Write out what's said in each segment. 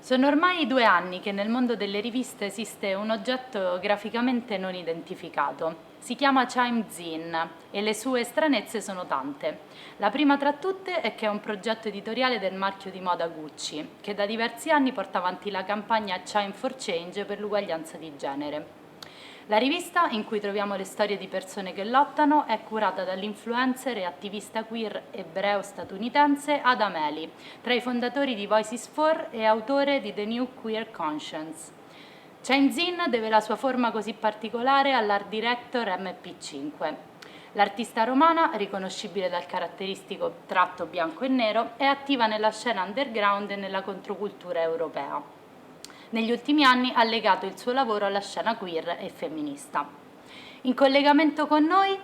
Sono ormai 2 anni che nel mondo delle riviste esiste un oggetto graficamente non identificato. Si chiama Chime Zine e le sue stranezze sono tante. La prima tra tutte è che è un progetto editoriale del marchio di moda Gucci, che da diversi anni porta avanti la campagna Chime for Change per l'uguaglianza di genere. La rivista, in cui troviamo le storie di persone che lottano, è curata dall'influencer e attivista queer ebreo-statunitense Adam Ely, tra i fondatori di Voices for e autore di The New Queer Conscience. Chain Zin deve la sua forma così particolare all'art director MP5. L'artista romana, riconoscibile dal caratteristico tratto bianco e nero, è attiva nella scena underground e nella controcultura europea. Negli ultimi anni ha legato il suo lavoro alla scena queer e femminista. In collegamento con noi,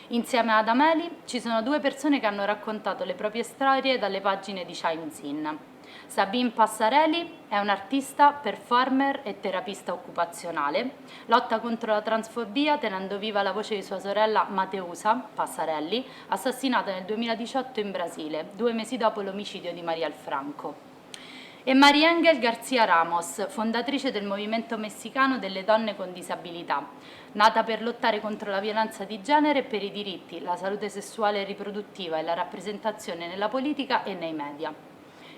insieme ad Ameli, ci sono due persone che hanno raccontato le proprie storie dalle pagine di Chime Zin. Sabine Passarelli è un'artista, performer e terapista occupazionale. Lotta contro la transfobia tenendo viva la voce di sua sorella Mateusa Passarelli, assassinata nel 2018 in Brasile, 2 mesi dopo l'omicidio di Marielle Franco. E Mariangel García Ramos, fondatrice del movimento messicano delle donne con disabilità, nata per lottare contro la violenza di genere e per i diritti, la salute sessuale e riproduttiva e la rappresentazione nella politica e nei media.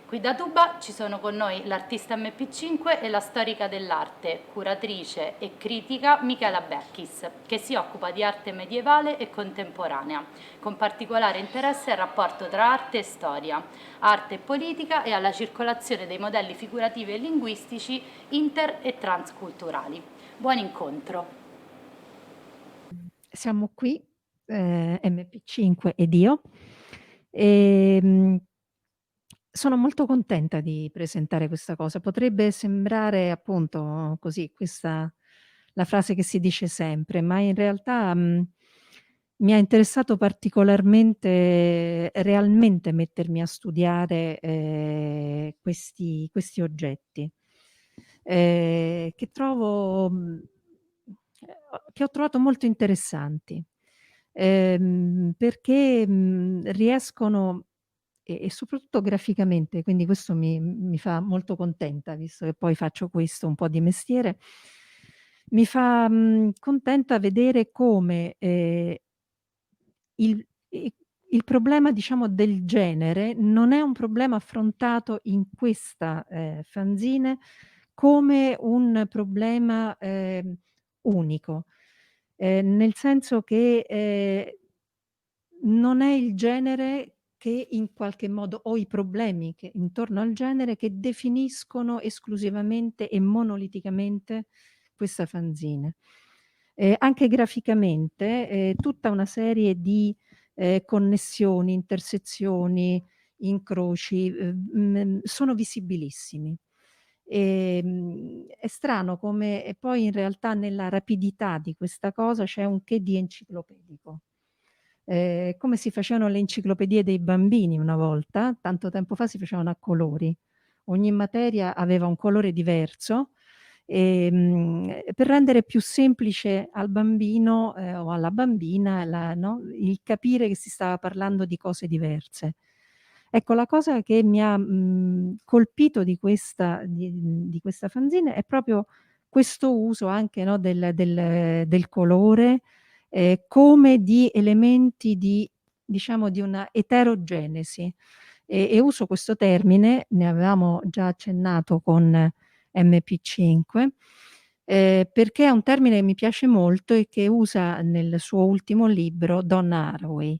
Qui da Tuba ci sono con noi l'artista MP5 e la storica dell'arte, curatrice e critica Michela Becchis, che si occupa di arte medievale e contemporanea, con particolare interesse al rapporto tra arte e storia, arte e politica e alla circolazione dei modelli figurativi e linguistici inter- e transculturali. Buon incontro. Siamo qui, MP5 ed io, e sono molto contenta di presentare questa cosa. Potrebbe sembrare appunto così, questa la frase che si dice sempre, ma in realtà mi ha interessato particolarmente, realmente mettermi a studiare questi oggetti, che trovo, che ho trovato molto interessanti, perché riescono e soprattutto graficamente, quindi questo mi fa molto contenta, visto che poi faccio questo un po' di mestiere, mi fa contenta vedere come il, i- il problema, diciamo, del genere non è un problema affrontato in questa fanzine come un problema unico, nel senso che non è il genere che in qualche modo o i problemi che intorno al genere che definiscono esclusivamente e monoliticamente questa fanzine. Anche graficamente, tutta una serie di connessioni, intersezioni, incroci, sono visibilissimi. È strano come e poi in realtà nella rapidità di questa cosa c'è un che di enciclopedico. Come si facevano le enciclopedie dei bambini una volta, tanto tempo fa si facevano a colori. Ogni materia aveva un colore diverso, per rendere più semplice al bambino, o alla bambina no, il capire che si stava parlando di cose diverse. Ecco, la cosa che mi ha, colpito di questa fanzine è proprio questo uso anche, no, del colore, come di elementi di diciamo di una eterogenesi. E uso questo termine, ne avevamo già accennato con MP5, perché è un termine che mi piace molto e che usa nel suo ultimo libro Donna Haraway,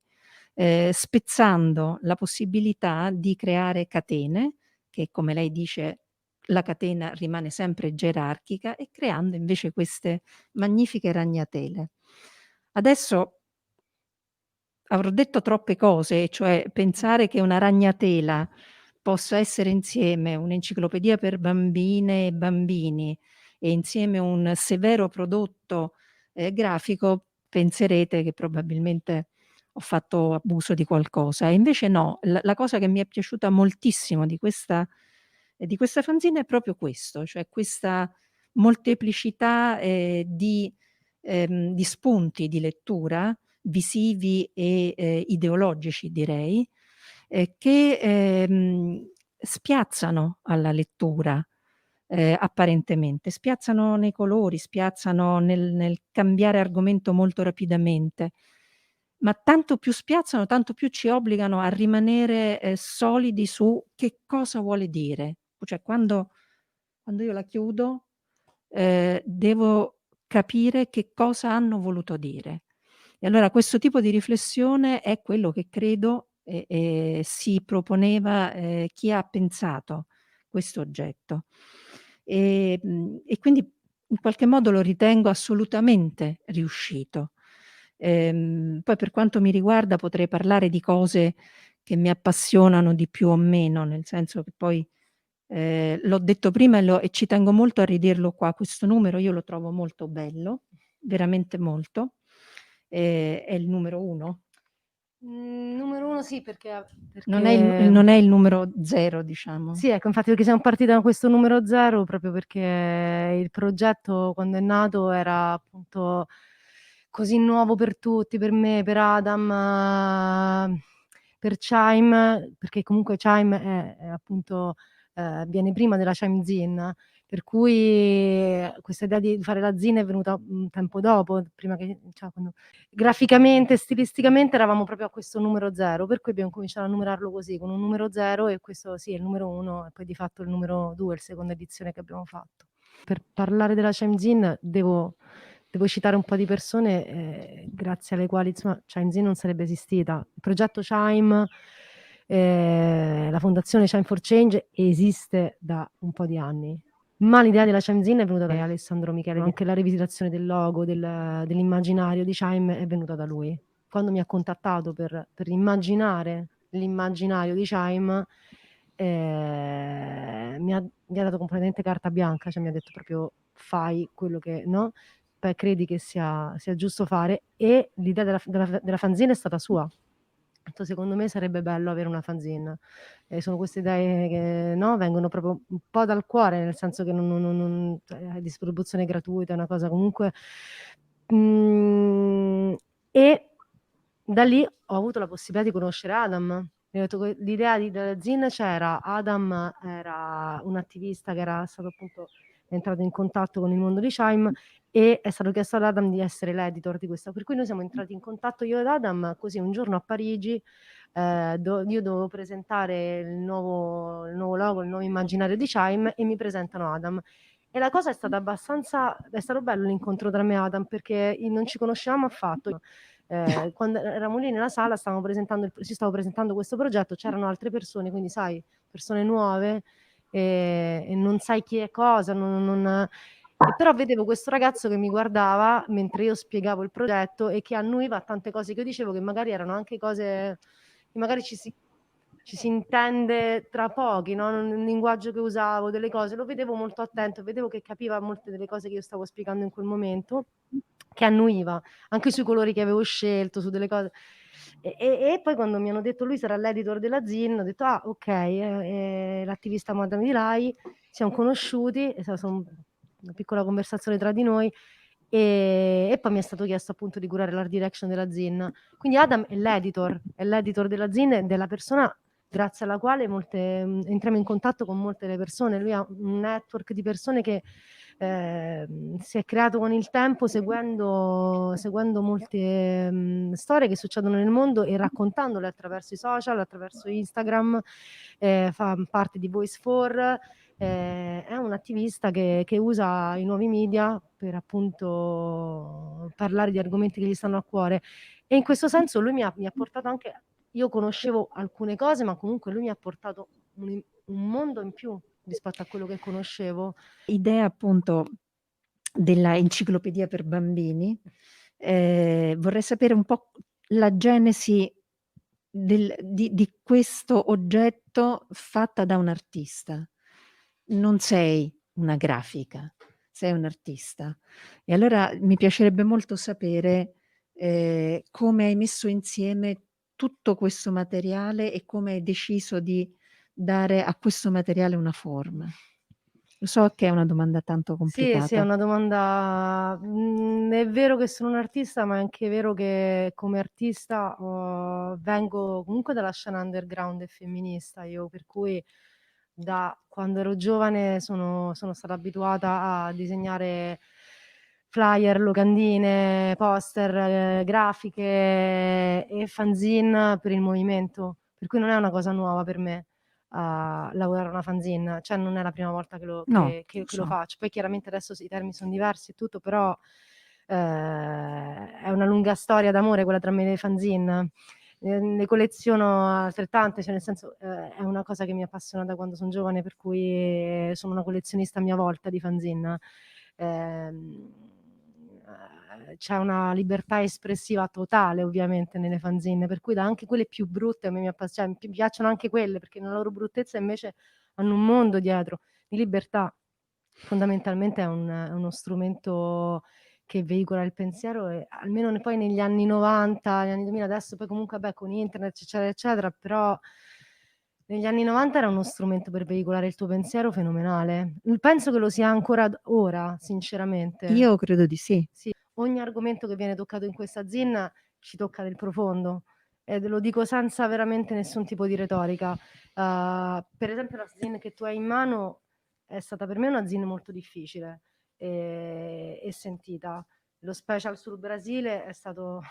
spezzando la possibilità di creare catene, che come lei dice la catena rimane sempre gerarchica, e creando invece queste magnifiche ragnatele. Adesso avrò detto troppe cose, cioè pensare che una ragnatela possa essere insieme un'enciclopedia per bambine e bambini e insieme un severo prodotto, grafico, penserete che probabilmente ho fatto abuso di qualcosa. E invece no, la cosa che mi è piaciuta moltissimo di questa fanzine è proprio questo, cioè questa molteplicità, di spunti di lettura visivi e ideologici direi, che spiazzano alla lettura, apparentemente. Spiazzano nei colori, spiazzano nel cambiare argomento molto rapidamente, ma tanto più spiazzano, tanto più ci obbligano a rimanere, solidi su che cosa vuole dire. Cioè quando io la chiudo, devo capire che cosa hanno voluto dire. E allora questo tipo di riflessione è quello che credo, si proponeva, chi ha pensato questo oggetto. E quindi in qualche modo lo ritengo assolutamente riuscito. Poi per quanto mi riguarda potrei parlare di cose che mi appassionano di più o meno, nel senso che poi, l'ho detto prima e ci tengo molto a ridirlo qua, questo numero io lo trovo molto bello, veramente molto. È il numero 1? Numero 1 sì, perché Non è il numero 0, diciamo. sì, ecco, infatti perché siamo partiti da questo numero 0 proprio perché il progetto quando è nato era appunto così nuovo per tutti, per me, per Adam, per Chime, perché comunque Chime è appunto viene prima della Chime Zine, per cui questa idea di fare la zine è venuta un tempo dopo, prima che cioè quando graficamente, stilisticamente eravamo proprio a questo numero 0, per cui abbiamo cominciato a numerarlo così, con un numero 0 e questo sì è il numero 1 e poi di fatto il numero 2 è il seconda edizione che abbiamo fatto. Per parlare della Chimezin devo citare un po' di persone, grazie alle quali insomma Chimezin non sarebbe esistita. Il progetto Chime, la fondazione Chime for Change esiste da un po' di anni. Ma l'idea della Chimezin è venuta da Alessandro Michele, anche la rivisitazione del logo, dell'immaginario di Chime è venuta da lui. Quando mi ha contattato per immaginare l'immaginario di Chime, mi ha dato completamente carta bianca, cioè mi ha detto proprio fai quello che no, credi che sia giusto fare, e l'idea della fanzine è stata sua. Secondo me sarebbe bello avere una fanzine. Sono queste idee che no, vengono proprio un po' dal cuore, nel senso che è distribuzione gratuita, è una cosa comunque. E da lì ho avuto la possibilità di conoscere Adam. L'idea della zine c'era, Adam era un attivista che era stato appunto entrato in contatto con il mondo di Chime e è stato chiesto ad Adam di essere l'editor di questa, per cui noi siamo entrati in contatto io ed Adam così un giorno a Parigi. Io dovevo presentare il nuovo logo, il nuovo immaginario di Chime e mi presentano Adam. E la cosa è stata è stato bello l'incontro tra me e Adam perché non ci conoscevamo affatto. Quando eravamo lì nella sala si stava presentando questo progetto, c'erano altre persone, quindi sai, persone nuove e non sai chi è cosa, però vedevo questo ragazzo che mi guardava mentre io spiegavo il progetto e che annuiva a tante cose che io dicevo che magari erano anche cose che magari ci si intende tra pochi, no? Il linguaggio che usavo, delle cose, lo vedevo molto attento, vedevo che capiva molte delle cose che io stavo spiegando in quel momento, che annuiva, anche sui colori che avevo scelto, su delle cose. E poi quando mi hanno detto lui sarà l'editor della ZIN, ho detto ah ok, l'attivista Madame di Rai, siamo conosciuti, è stata una piccola conversazione tra di noi e poi mi è stato chiesto appunto di curare l'art direction della ZIN. Quindi Adam è l'editor della ZIN ed è la persona grazie alla quale entriamo in contatto con molte delle persone. Lui ha un network di persone che si è creato con il tempo seguendo molte storie che succedono nel mondo e raccontandole attraverso i social, attraverso Instagram, fa parte di Voice4, è un attivista che usa i nuovi media per appunto parlare di argomenti che gli stanno a cuore e in questo senso lui mi ha portato anche, io conoscevo alcune cose, ma comunque lui mi ha portato un mondo in più rispetto a quello che conoscevo. Idea appunto della enciclopedia per bambini, vorrei sapere un po' la genesi di questo oggetto fatta da un artista. Non sei una grafica, sei un artista. E allora mi piacerebbe molto sapere, come hai messo insieme tutto questo materiale e come hai deciso di dare a questo materiale una forma. Lo so che è una domanda tanto Sì, è complicata. una domanda è vero che sono un artista, ma è anche vero che come artista, vengo comunque dalla scena underground e femminista io, per cui, da quando ero giovane sono stata abituata a disegnare flyer, locandine, poster, grafiche e fanzine per il movimento, per cui non è una cosa nuova per me a lavorare a una fanzine, cioè non è la prima volta che lo, No, che lo lo so. faccio. Poi chiaramente adesso i termini sono diversi e tutto, però è una lunga storia d'amore quella tra me e le fanzine. Ne colleziono altrettante, cioè nel senso è una cosa che mi appassiona da quando sono giovane, per cui sono una collezionista a mia volta di fanzine. C'è una libertà espressiva totale ovviamente nelle fanzine, per cui da anche quelle più brutte a me cioè, mi piacciono anche quelle, perché nella loro bruttezza invece hanno un mondo dietro di libertà. Fondamentalmente è uno strumento che veicola il pensiero e almeno poi negli anni 90, negli anni 2000, adesso poi comunque vabbè con internet eccetera eccetera, però negli anni 90 era uno strumento per veicolare il tuo pensiero fenomenale. Penso che lo sia ancora ora, sinceramente. Io credo di sì. Sì, ogni argomento che viene toccato in questa zin ci tocca nel profondo e lo dico senza veramente nessun tipo di retorica. Per esempio la zin che tu hai in mano è stata per me una zin molto difficile e sentita. Lo special sul Brasile è stato,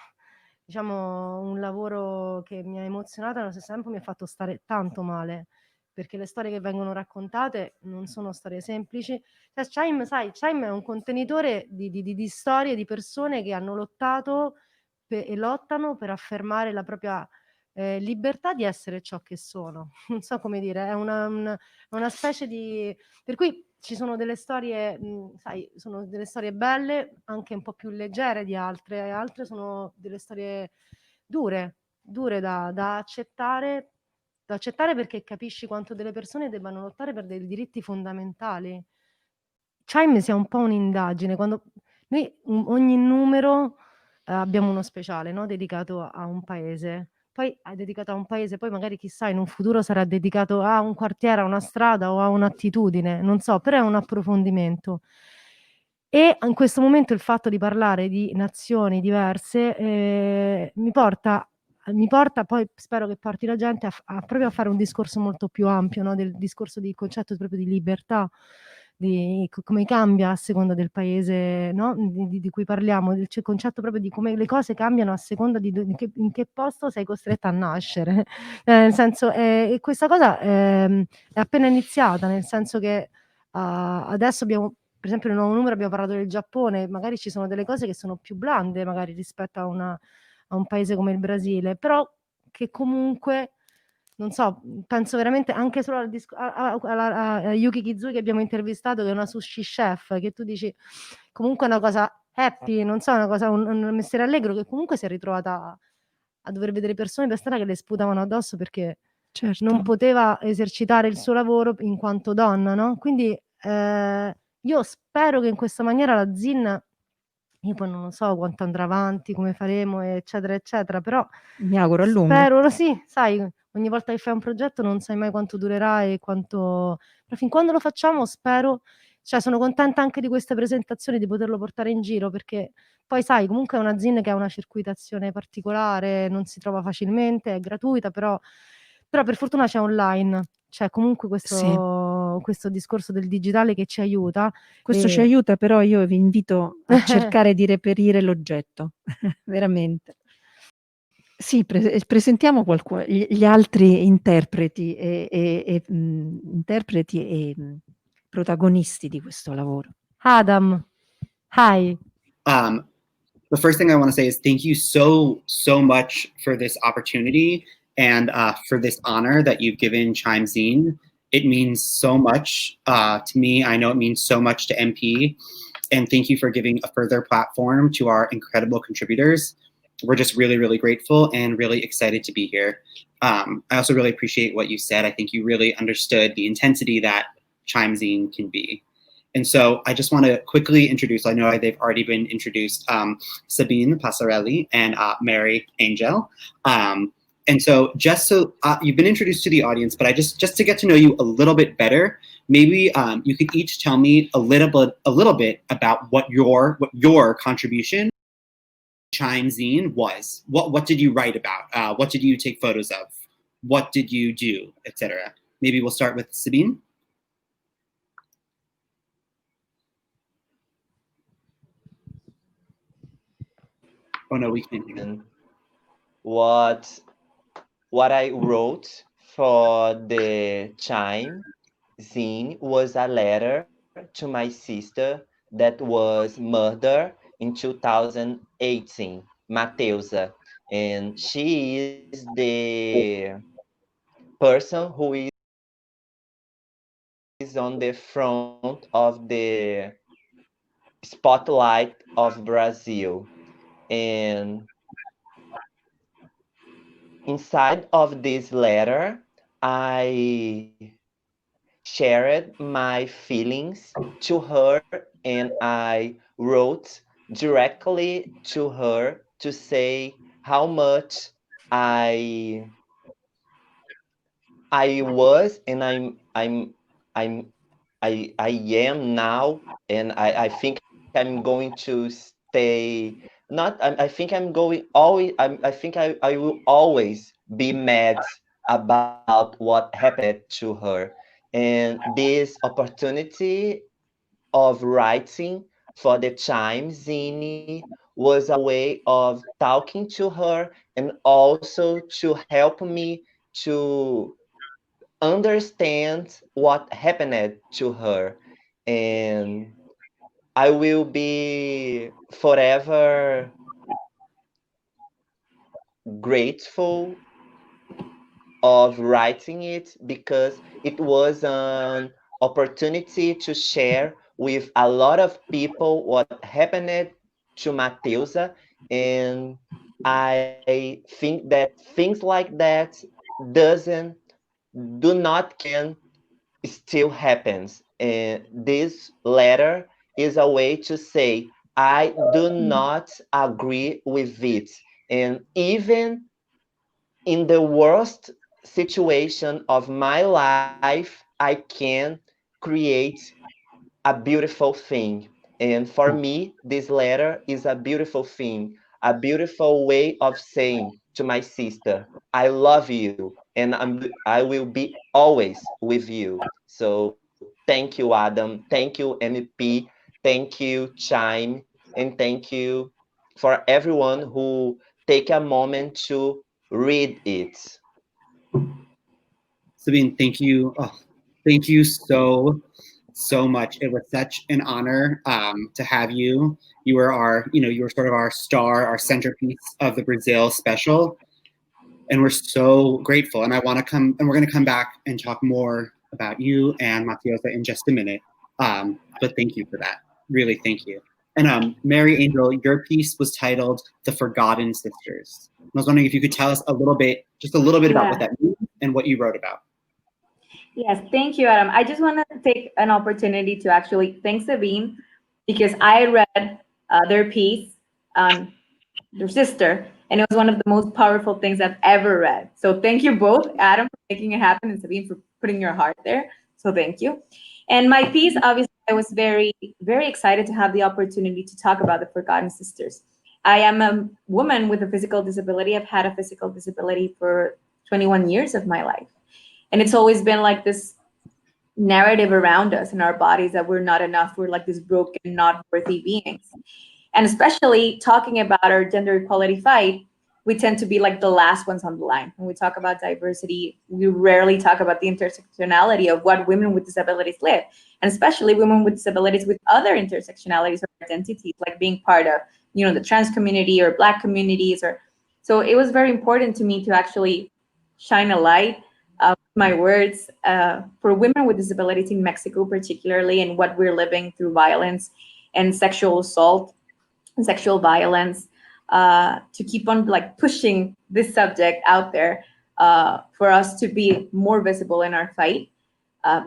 diciamo, un lavoro che mi ha emozionata e allo stesso tempo mi ha fatto stare tanto male, perché le storie che vengono raccontate non sono storie semplici. Cioè, Chime è un contenitore di storie di persone che hanno lottato e lottano per affermare la propria libertà di essere ciò che sono. Non so come dire, è una specie di... Per cui ci sono delle storie, sai, sono delle storie belle, anche un po' più leggere di altre, e altre sono delle storie dure, dure da accettare perché capisci quanto delle persone debbano lottare per dei diritti fondamentali. Chime sia un po' un'indagine, quando noi ogni numero abbiamo uno speciale, no, dedicato a un paese. Poi è dedicato a un paese, poi magari chissà in un futuro sarà dedicato a un quartiere, a una strada o a un'attitudine, non so, però è un approfondimento. E in questo momento il fatto di parlare di nazioni diverse, mi porta poi spero che porti la gente proprio a fare un discorso molto più ampio, no, del discorso di concetto proprio di libertà, di come cambia a seconda del paese, no, di cui parliamo, il concetto proprio di come le cose cambiano a seconda di in che posto sei costretta a nascere. Nel senso, e questa cosa, è appena iniziata, nel senso che, adesso abbiamo per esempio nel nuovo numero abbiamo parlato del Giappone, magari ci sono delle cose che sono più blande magari rispetto a un paese come il Brasile, però che comunque, non so, penso veramente anche solo a Yuki Kizui che abbiamo intervistato, che è una sushi chef, che tu dici comunque è una cosa happy, non so, una cosa, un mestiere allegro, che comunque si è ritrovata a dover vedere persone per strada che le sputavano addosso perché non Certo. poteva esercitare il suo lavoro in quanto donna, no? Quindi io spero che in questa maniera la ZIN, io poi non lo so quanto andrà avanti, come faremo, eccetera, eccetera, però Mi auguro a lungo. spero, sì, sai, ogni volta che fai un progetto non sai mai quanto durerà e quanto... Però fin quando lo facciamo spero, cioè sono contenta anche di queste presentazioni, di poterlo portare in giro, perché poi sai, comunque è una ZIN che ha una circuitazione particolare, non si trova facilmente, è gratuita, però per fortuna c'è online. Cioè comunque Sì. questo discorso del digitale che ci aiuta. Questo ci aiuta, però io vi invito a cercare di reperire l'oggetto, veramente. Sì, presentiamo gli altri interpreti interpreti e protagonisti di questo lavoro. Adam, hi. The first thing I want to say is thank you so much for this opportunity and for this honor that you've given Chime Zine. It means so much to me. I know it means so much to MP. And thank you for giving a further platform to our incredible contributors. We're just really, really grateful and really excited to be here. I also really appreciate what you said. I think you really understood the intensity that Chime Zine can be. And so I just want to quickly introduce, I know they've already been introduced, Sabine Passarelli and Mary Angel. And so just so you've been introduced to the audience, but I just to get to know you a little bit better, maybe you could each tell me a little bit about what your contribution to Chime Zine was. What did you write about? What did you take photos of? What did you do, etc.? maybe we'll start with Sabine. Oh no, we can't hear. And what I wrote for the Chime zine was a letter to my sister that was murdered in 2018, Mateusa, and she is the person who is on the front of the spotlight of Brazil. And inside of this letter, I shared my feelings to her, and I wrote directly to her to say how much I was, and I am now, and I think I'm going to stay. Not, I think I'm going always. I think I will always be mad about what happened to her, and this opportunity of writing for the Chime zine was a way of talking to her and also to help me to understand what happened to her. And I will be forever grateful of writing it, because it was an opportunity to share with a lot of people what happened to Mateusa. And I think that things like that doesn't do not can still happens. And this letter is a way to say I do not agree with it. And even in the worst situation of my life, I can create a beautiful thing. And for me, this letter is a beautiful thing, a beautiful way of saying to my sister, I love you, and I will be always with you. So thank you, Adam. Thank you, MEP. Thank you, Chime. And thank you for everyone who take a moment to read it. Sabine, thank you. Oh, thank you so much. It was such an honor to have you. You were you were sort of our star, our centerpiece of the Brazil special, and we're so grateful. And we're going to come back and talk more about you and Mateusa in just a minute. But thank you for that. Really, thank you. And Mary Angel, your piece was titled "The Forgotten Sisters." I was wondering if you could tell us just a little bit about what that means and what you wrote about. Yes, thank you, Adam. I just want to take an opportunity to actually thank Sabine, because I read their piece, their sister, and it was one of the most powerful things I've ever read. So thank you both, Adam, for making it happen, and Sabine for putting your heart there. So thank you. And my piece, obviously, I was very, very excited to have the opportunity to talk about the Forgotten Sisters. I am a woman with a physical disability. I've had a physical disability for 21 years of my life. And it's always been like this narrative around us in our bodies that we're not enough. We're like these broken, not worthy beings. And especially talking about our gender equality fight, we tend to be like the last ones on the line. When we talk about diversity, we rarely talk about the intersectionality of what women with disabilities live, and especially women with disabilities with other intersectionalities or identities, like being part of, the trans community or Black communities. So it was very important to me to actually shine a light, my words, for women with disabilities in Mexico, particularly, and what we're living through violence and sexual assault and sexual violence, to keep on like pushing this subject out there, for us to be more visible in our fight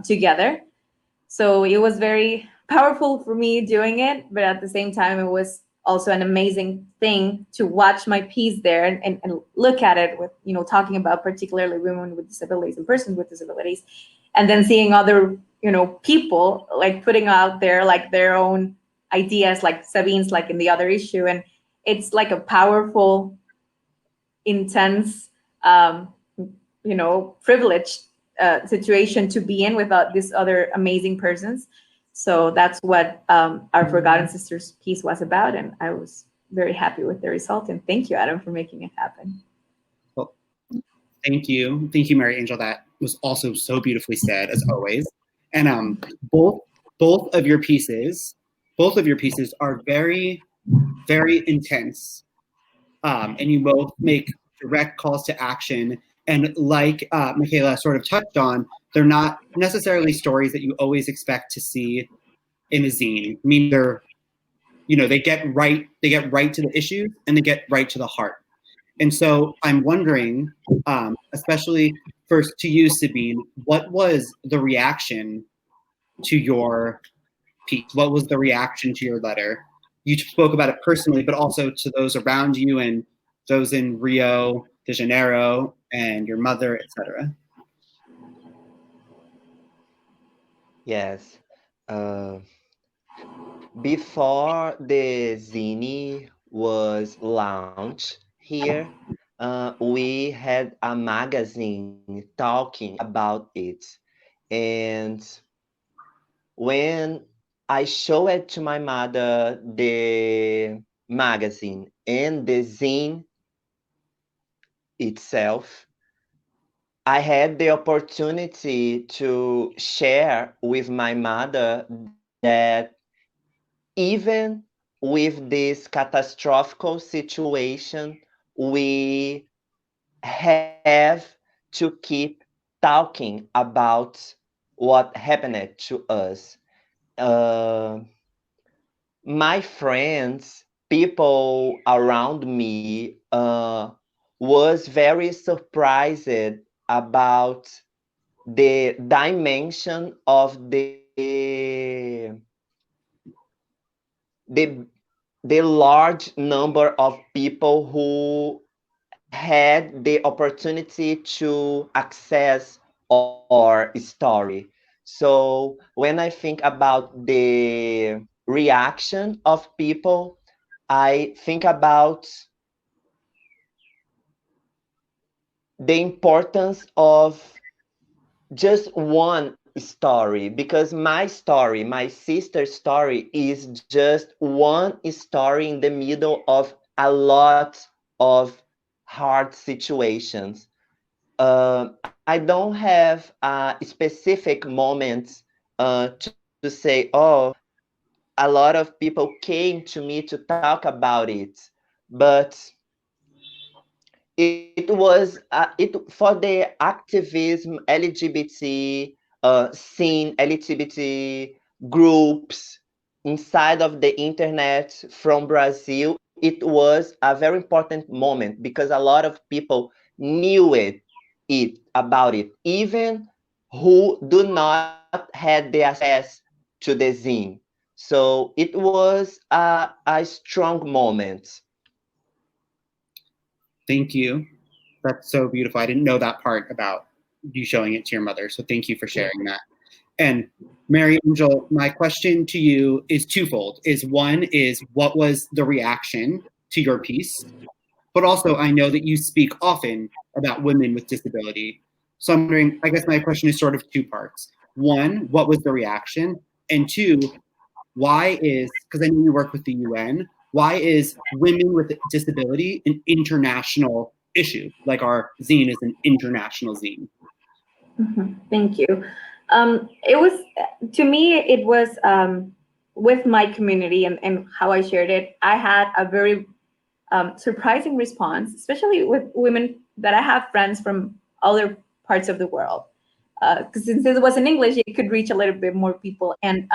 together. So it was very powerful for me doing it, but at the same time, it was also an amazing thing to watch my piece there and look at it with, talking about particularly women with disabilities and persons with disabilities, and then seeing other, people like putting out there like their own ideas, like Sabine's, like in the other issue. And it's like a powerful, intense, privileged situation to be in without these other amazing persons. So that's what our Forgotten Sisters piece was about, and I was very happy with the result. And thank you, Adam, for making it happen. Well, thank you, Mary Angel. That was also so beautifully said, as always. And both of your pieces are very, very intense, and you both make direct calls to action. And like Michaela sort of touched on, they're not necessarily stories that you always expect to see in a zine. I mean, they get right to the issues, and they get right to the heart. And so I'm wondering, especially first to you, Sabine, what was the reaction to your piece? What was the reaction to your letter? You spoke about it personally, but also to those around you and those in Rio de Janeiro and your mother, etc. Yes. Before the zine was launched here, we had a magazine talking about it. And when I showed it to my mother, the magazine and the zine itself, I had the opportunity to share with my mother that even with this catastrophic situation, we have to keep talking about what happened to us. My friends, people around me, was very surprised about the dimension of the large number of people who had the opportunity to access our story. So when I think about the reaction of people, I think about the importance of just one story, because my story, my sister's story, is just one story in the middle of a lot of hard situations. I don't have specific moments to say, oh, a lot of people came to me to talk about it, but it was for the activism, LGBT scene, LGBT groups inside of the internet from Brazil. It was a very important moment because a lot of people knew about it, even who do not had the access to the zine. So it was a strong moment. Thank you. That's so beautiful. I didn't know that part about you showing it to your mother. So thank you for sharing that. And Mary Angel, my question to you is twofold. One is what was the reaction to your piece? But also I know that you speak often about women with disability. So I'm wondering, I guess my question is sort of two parts. One, what was the reaction? And two, why is, because I know you work with the UN, why is women with disability an international issue? Like our zine is an international zine. Thank you. It was, to me, it was with my community and how I shared it, I had a very surprising response, especially with women that I have friends from other parts of the world. Because since it was in English, it could reach a little bit more people. And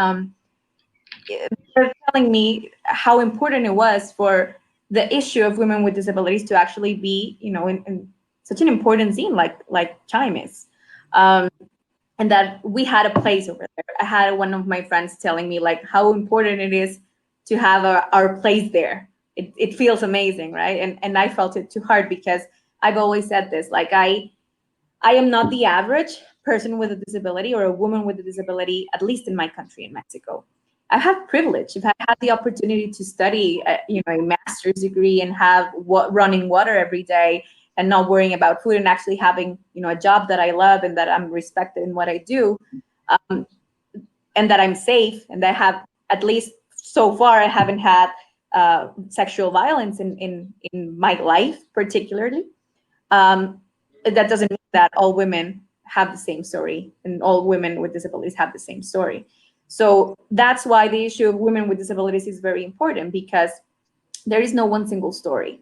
they're telling me how important it was for the issue of women with disabilities to actually be, in such an important zine like Chime is. And that we had a place over there. I had one of my friends telling me like how important it is to have our place there. It feels amazing, right? And I felt it too hard because I've always said this, like I am not the average person with a disability or a woman with a disability, at least in my country, in Mexico. I have privilege. If I had the opportunity to study, a master's degree and have running water every day and not worrying about food and actually having, a job that I love and that I'm respected in what I do, and that I'm safe, and that I have, at least so far, I haven't had sexual violence in my life particularly. That doesn't mean that all women have the same story and all women with disabilities have the same story. So that's why the issue of women with disabilities is very important, because there is no one single story.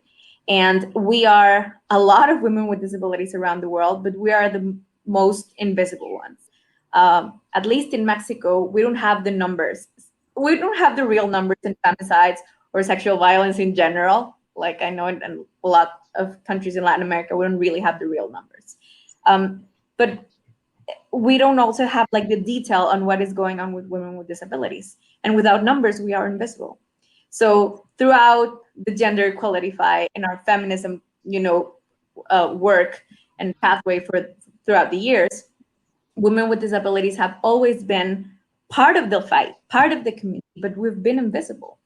And we are a lot of women with disabilities around the world, but we are the most invisible ones. At least in Mexico, we don't have the numbers. We don't have the real numbers in femicides or sexual violence in general. Like I know in a lot of countries in Latin America, we don't really have the real numbers. But we don't also have like the detail on what is going on with women with disabilities. And without numbers, we are invisible. So throughout the gender equality fight and our feminism, work and pathway throughout the years, women with disabilities have always been part of the fight, part of the community, but we've been invisible.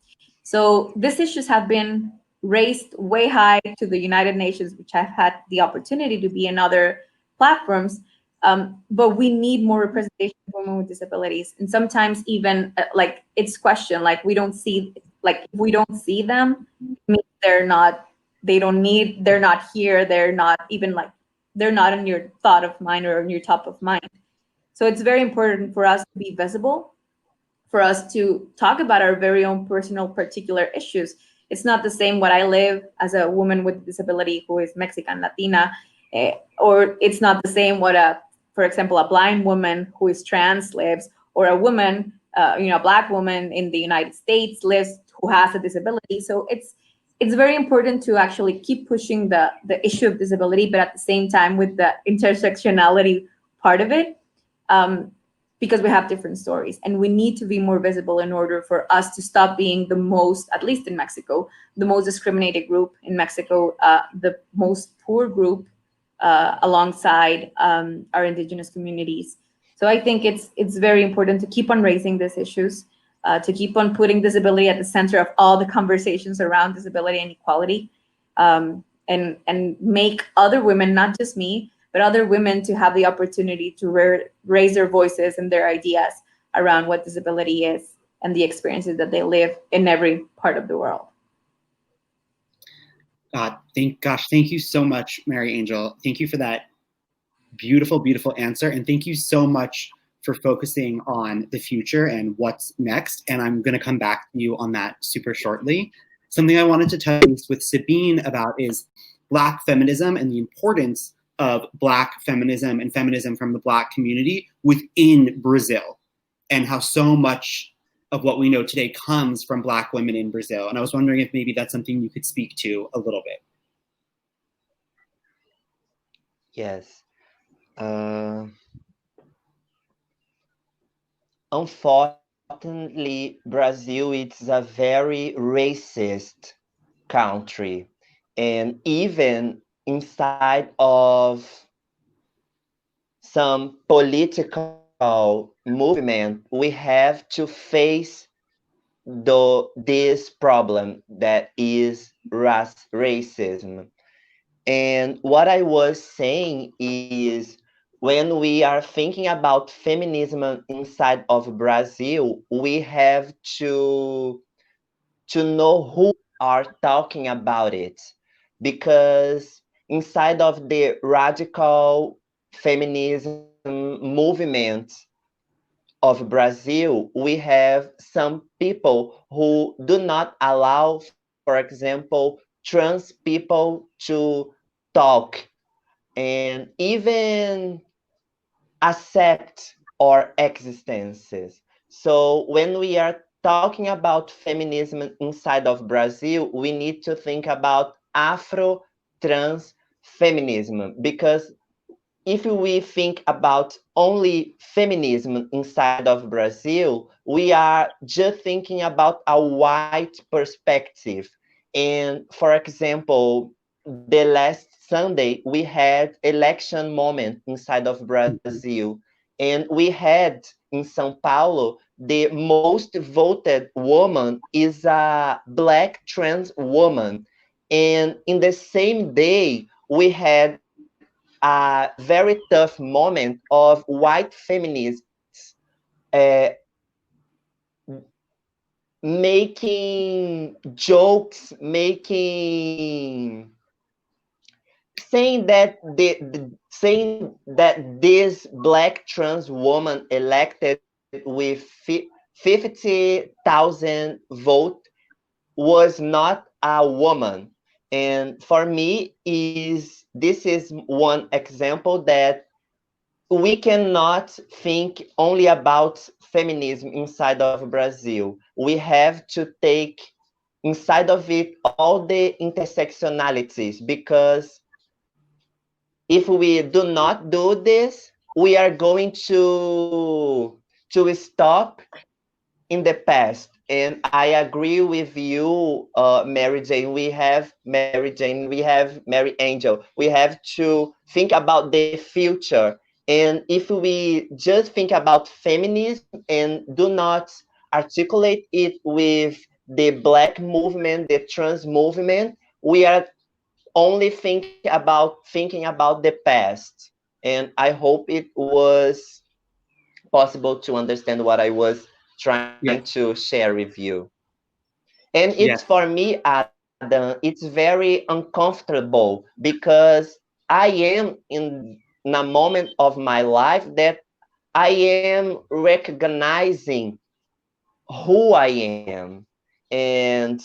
So these issues have been raised way high to the United Nations, which I've had the opportunity to be in other platforms. But we need more representation of women with disabilities. And sometimes even it's questioned, like we don't see, like if we don't see them, it means they're not here, they're not even like, they're not in your thought of mind or in your top of mind. So it's very important for us to be visible, for us to talk about our very own personal particular issues. It's not the same what I live as a woman with a disability who is Mexican, Latina, or it's not the same what for example, a blind woman who is trans lives, or a woman, a Black woman in the United States lives who has a disability. So it's very important to actually keep pushing the issue of disability, but at the same time with the intersectionality part of it, because we have different stories and we need to be more visible in order for us to stop being the most, at least in Mexico, the most discriminated group in Mexico, the most poor group, alongside our indigenous communities. So I think it's very important to keep on raising these issues, to keep on putting disability at the center of all the conversations around disability and equality, and make other women, not just me, but other women, to have the opportunity to raise their voices and their ideas around what disability is and the experiences that they live in every part of the world. Thank you so much, Mary Angel. Thank you for that beautiful, beautiful answer. And thank you so much for focusing on the future and what's next. And I'm going to come back to you on that super shortly. Something I wanted to touch base with Sabine about is Black feminism and the importance of Black feminism and feminism from the Black community within Brazil, and how so much of what we know today comes from Black women in Brazil. And I was wondering if maybe that's something you could speak to a little bit. Yes. Unfortunately, Brazil is a very racist country. And even inside of some political movement, we have to face this problem that is racism. And what I was saying is, when we are thinking about feminism inside of Brazil, we have to know who are talking about it, because inside of the radical feminism movement of Brazil, we have some people who do not allow, for example, trans people to talk and even accept our existences. So when we are talking about feminism inside of Brazil, we need to think about Afro-trans feminism, because if we think about only feminism inside of Brazil, we are just thinking about a white perspective. And for example, the last Sunday, we had election moment inside of Brazil. And we had in São Paulo, the most voted woman is a Black trans woman. And in the same day, we had a very tough moment of white feminists making jokes, saying that this black trans woman elected with 50,000 votes was not a woman. And for me, this is one example that we cannot think only about feminism inside of Brazil. We have to take inside of it all the intersectionalities, because if we do not do this, we are going to stop in the past. And I agree with you, Mary Jane. We have Mary Angel. We have to think about the future. And if we just think about feminism and do not articulate it with the Black movement, the trans movement, we are only thinking about the past. And I hope it was possible to understand what I was trying to share with you. And it's for me, Adam, it's very uncomfortable because I am in a moment of my life that I am recognizing who I am. And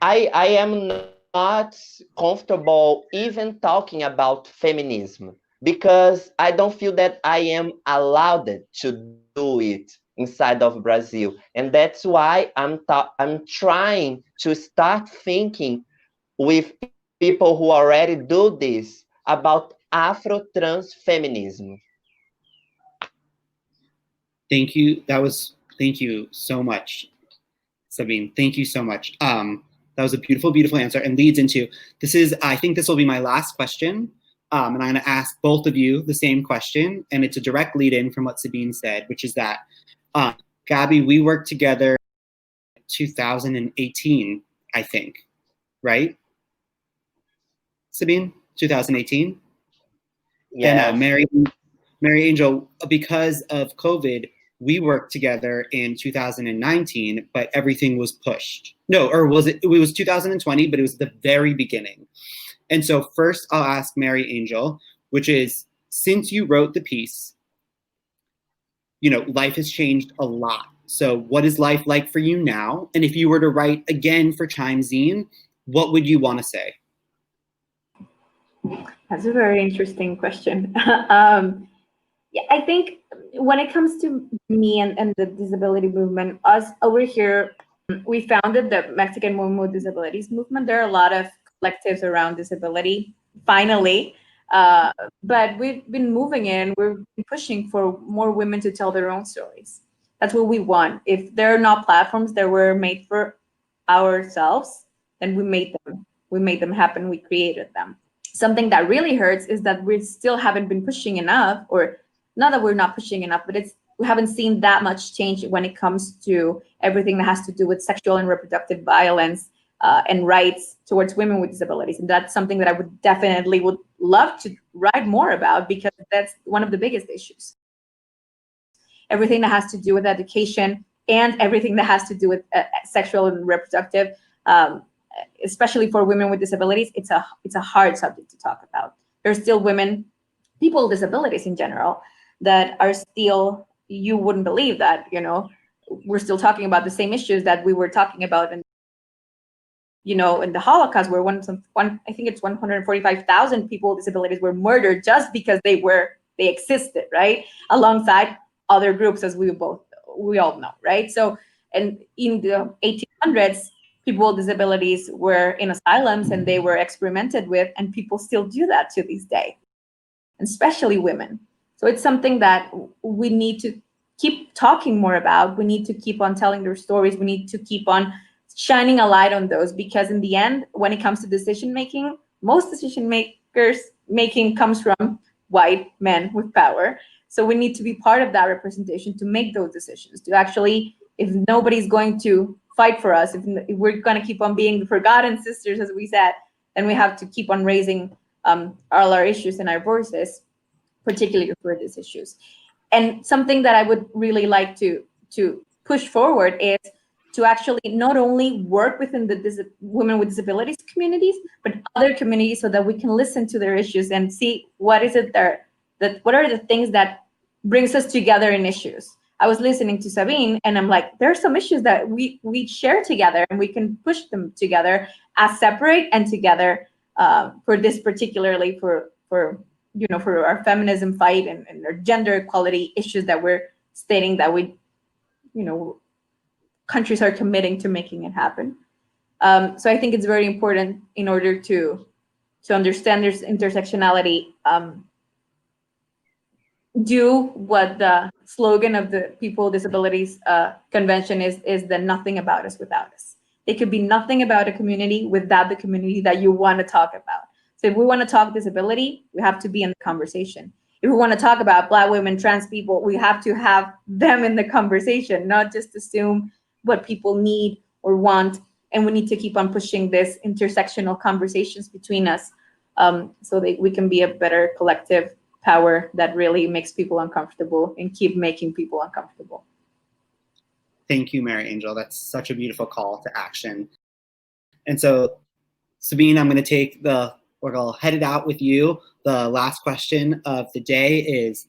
I am not comfortable even talking about feminism because I don't feel that I am allowed to do it inside of Brazil. And that's why I'm trying to start thinking with people who already do this about Afro-trans feminism. Thank you. Thank you so much, Sabine. Thank you so much. That was a beautiful, beautiful answer and leads into, I think this will be my last question. And I'm gonna ask both of you the same question, and it's a direct lead in from what Sabine said, which is that, Gabby, we worked together in 2018, I think, right? Sabine, 2018? Yeah. And Mary Angel, because of COVID, we worked together in 2019, but everything was pushed. No, or was it was 2020, but it was the very beginning. And so first I'll ask Mary Angel, which is, since you wrote the piece, life has changed a lot. So what is life like for you now? And if you were to write again for Chime Zine, what would you want to say? That's a very interesting question. Yeah, I think when it comes to me and the disability movement, us over here, we founded the Mexican Women with Disabilities movement. There are a lot of collectives around disability, finally, but we've been moving it and we're pushing for more women to tell their own stories. That's what we want. If there are not platforms that were made for ourselves, then we made them. We made them happen. We created them. Something that really hurts is that we still haven't been pushing enough, or not that we're not pushing enough, but we haven't seen that much change when it comes to everything that has to do with sexual and reproductive violence and rights towards women with disabilities. And that's something that I would love to write more about, because that's one of the biggest issues. Everything that has to do with education and everything that has to do with sexual and reproductive, especially for women with disabilities, it's a hard subject to talk about. There's still people with disabilities in general, that are still, you wouldn't believe that, we're still talking about the same issues that we were talking about in the Holocaust, where I think it's 145,000 people with disabilities were murdered just because they existed, right? Alongside other groups, as we all know, right? So, and in the 1800s, people with disabilities were in asylums and they were experimented with, and people still do that to this day, especially women. So it's something that we need to keep talking more about. We need to keep on telling their stories. We need to keep on shining a light on those, because in the end, when it comes to decision making, most decision making comes from white men with power. So we need to be part of that representation to make those decisions, to actually, if nobody's going to fight for us, if we're going to keep on being the forgotten sisters, as we said, and we have to keep on raising all our issues and our voices, particularly for these issues. And something that I would really like to push forward is to actually not only work within the women with disabilities communities, but other communities, so that we can listen to their issues and see what is it what are the things that brings us together in issues. I was listening to Sabine, and I'm like, there are some issues that we share together, and we can push them together as separate and together for this, particularly for our feminism fight and our gender equality issues that we're stating that countries are committing to making it happen. So I think it's very important, in order to understand there's intersectionality, do what the slogan of the People with Disabilities Convention is the nothing about us without us. It could be nothing about a community without the community that you want to talk about. So if we want to talk disability, we have to be in the conversation. If we want to talk about Black women, trans people, we have to have them in the conversation, not just assume what people need or want. And we need to keep on pushing this intersectional conversations between us, so that we can be a better collective power that really makes people uncomfortable and keep making people uncomfortable. Thank you, Mary Angel. That's such a beautiful call to action. And so, Sabine, I'm going to we'll head it out with you. The last question of the day is,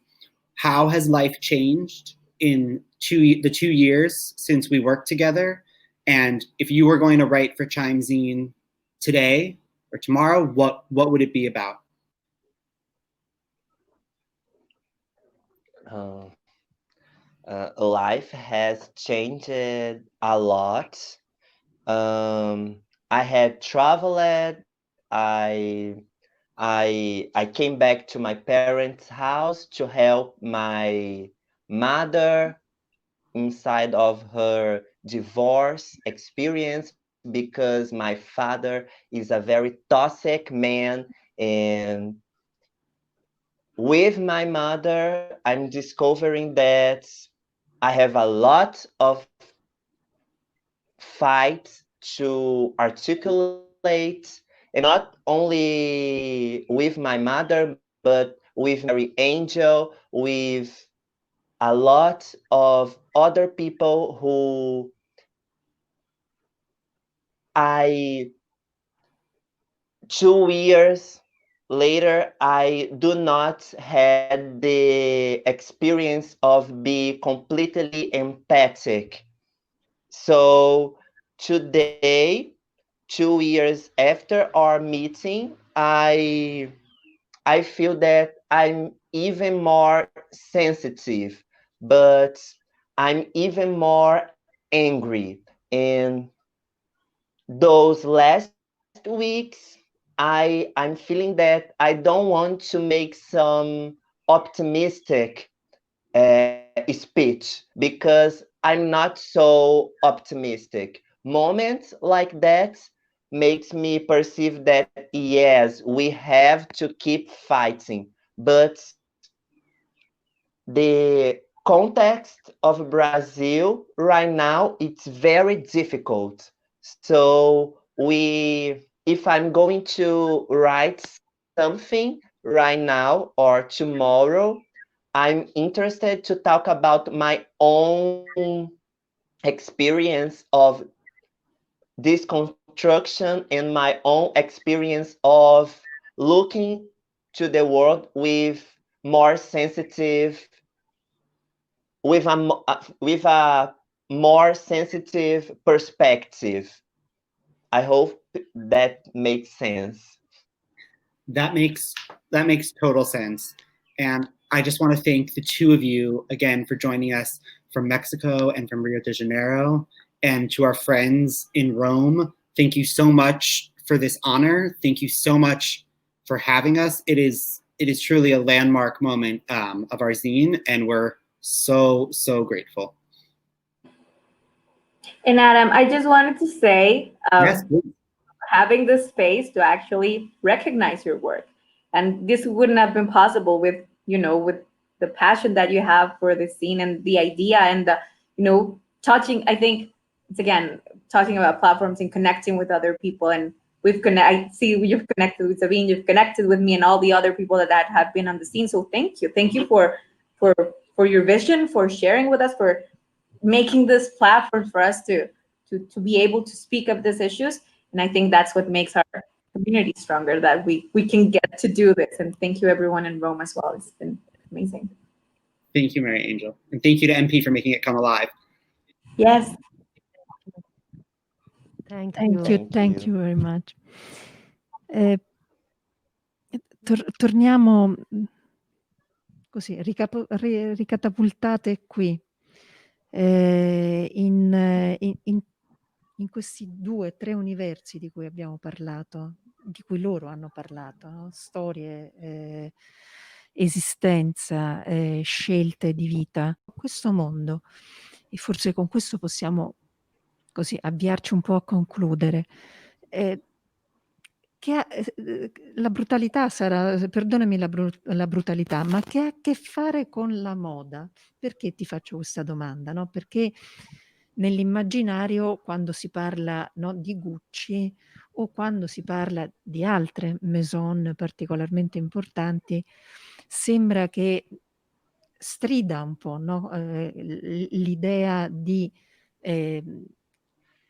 how has life changed in the 2 years since we worked together? And if you were going to write for Chime Zine today or tomorrow, what would it be about? Life has changed a lot. I had traveled. I came back to my parents' house to help my mother inside of her divorce experience, because my father is a very toxic man. And with my mother, I'm discovering that I have a lot of fights to articulate, and not only with my mother, but with Mary Angel, with a lot of other people who 2 years later, I do not have the experience of being completely empathic. So today, 2 years after our meeting, I feel that I'm even more sensitive, but I'm even more angry. And those last weeks, I'm feeling that I don't want to make some optimistic speech, because I'm not so optimistic. Moments like that makes me perceive that, yes, we have to keep fighting, but the context of Brazil right now, it's very difficult. So if I'm going to write something right now or tomorrow, I'm interested to talk about my own experience of this construction and my own experience of looking to the world with more sensitive, with a more sensitive perspective. I hope that makes sense. That makes total sense. And I just want to thank the two of you again for joining us from Mexico and from Rio de Janeiro. And to our friends in Rome, thank you so much for this honor. Thank you so much for having us. It is truly a landmark moment of our zine, and we're so grateful. And Adam, I just wanted to say, Yes, please. having the space to actually recognize your work, and this wouldn't have been possible with the passion that you have for the scene and the idea and the touching. I think it's, again, talking about platforms and connecting with other people and I see you've connected with Sabine, you've connected with me and all the other people that have been on the scene. So thank you for your vision, for sharing with us, for making this platform for us to be able to speak of these issues. And I think that's what makes our community stronger, that we can get to do this. And thank you everyone in Rome as well. It's been amazing. Thank you, Mary Angel. And thank you to MP for making it come alive. Yes. Thank Thank you very much. Torniamo così, ricatapultate qui, in questi 2 o 3 universi di cui abbiamo parlato, di cui loro hanno parlato, no? Storie, esistenza, scelte di vita, questo mondo. E forse con questo possiamo così avviarci un po' a concludere. La brutalità sarà, perdonami la brutalità, ma che ha a che fare con la moda? Perché ti faccio questa domanda, no? Perché nell'immaginario, quando si parla, no, di Gucci o quando si parla di altre maison particolarmente importanti, sembra che strida un po', no? L'idea di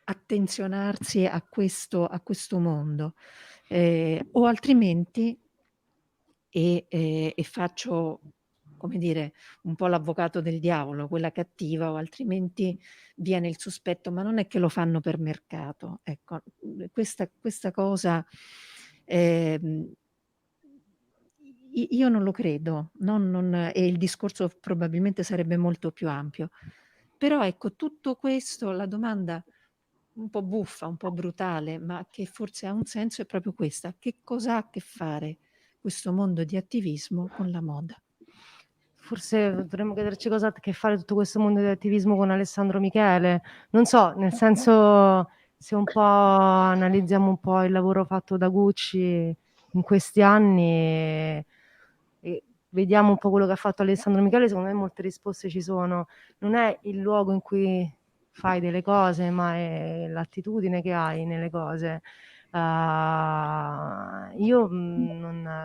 attenzionarsi a questo mondo, o altrimenti, e faccio, come dire, un po' l'avvocato del diavolo, quella cattiva, o altrimenti viene il sospetto, ma non è che lo fanno per mercato. Ecco, questa cosa io non lo credo, e il discorso probabilmente sarebbe molto più ampio. Però ecco, tutto questo, la domanda un po' buffa, un po' brutale, ma che forse ha un senso, è proprio questa: che cosa ha a che fare questo mondo di attivismo con la moda? Forse dovremmo chiederci cosa ha a che fare tutto questo mondo di attivismo con Alessandro Michele. Non so, nel senso, se un po' analizziamo un po' il lavoro fatto da Gucci in questi anni e vediamo un po' quello che ha fatto Alessandro Michele, secondo me molte risposte ci sono. Non è il luogo in cui fai delle cose, ma è l'attitudine che hai nelle cose. Io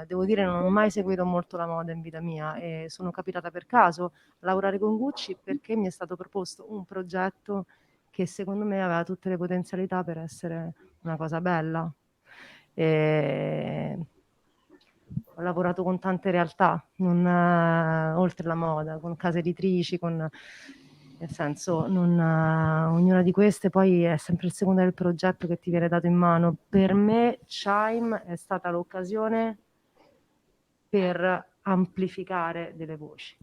devo dire, non ho mai seguito molto la moda in vita mia e sono capitata per caso a lavorare con Gucci perché mi è stato proposto un progetto che secondo me aveva tutte le potenzialità per essere una cosa bella. Ho lavorato con tante realtà, oltre la moda, con case editrici, nel senso, ognuna di queste poi è sempre il secondo del progetto che ti viene dato in mano. Per me Chime è stata l'occasione per amplificare delle voci,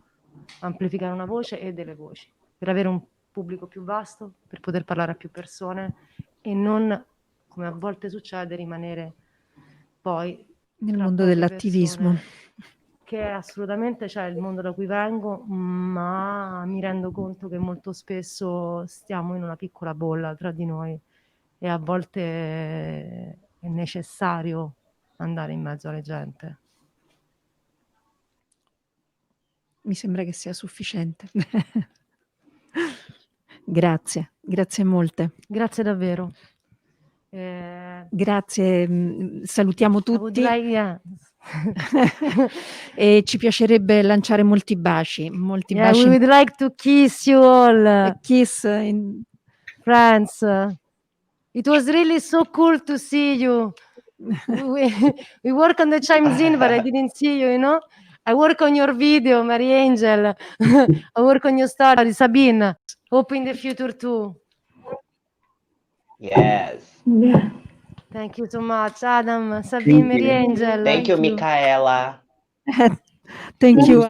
amplificare una voce e delle voci, per avere un pubblico più vasto, per poter parlare a più persone e non, come a volte succede, rimanere poi nel mondo dell'attivismo. Che assolutamente c'è il mondo da cui vengo, ma mi rendo conto che molto spesso stiamo in una piccola bolla tra di noi e a volte è necessario andare in mezzo alla gente. Mi sembra che sia sufficiente. Grazie molte. Grazie davvero. Grazie, salutiamo tutti. Yeah. E ci piacerebbe lanciare molti baci. Molti baci. We would like to kiss you all. A kiss in... Friends. It was really so cool to see you. We work on the Chime Zine, but I didn't see you, you know? I work on your video, Mary Angel. I work on your story, Sabine. Hope in the future too. Yes. Yeah. Thank you so much, Adam, Sabine, Mary Angel. Thank you, Micaela. Thank you.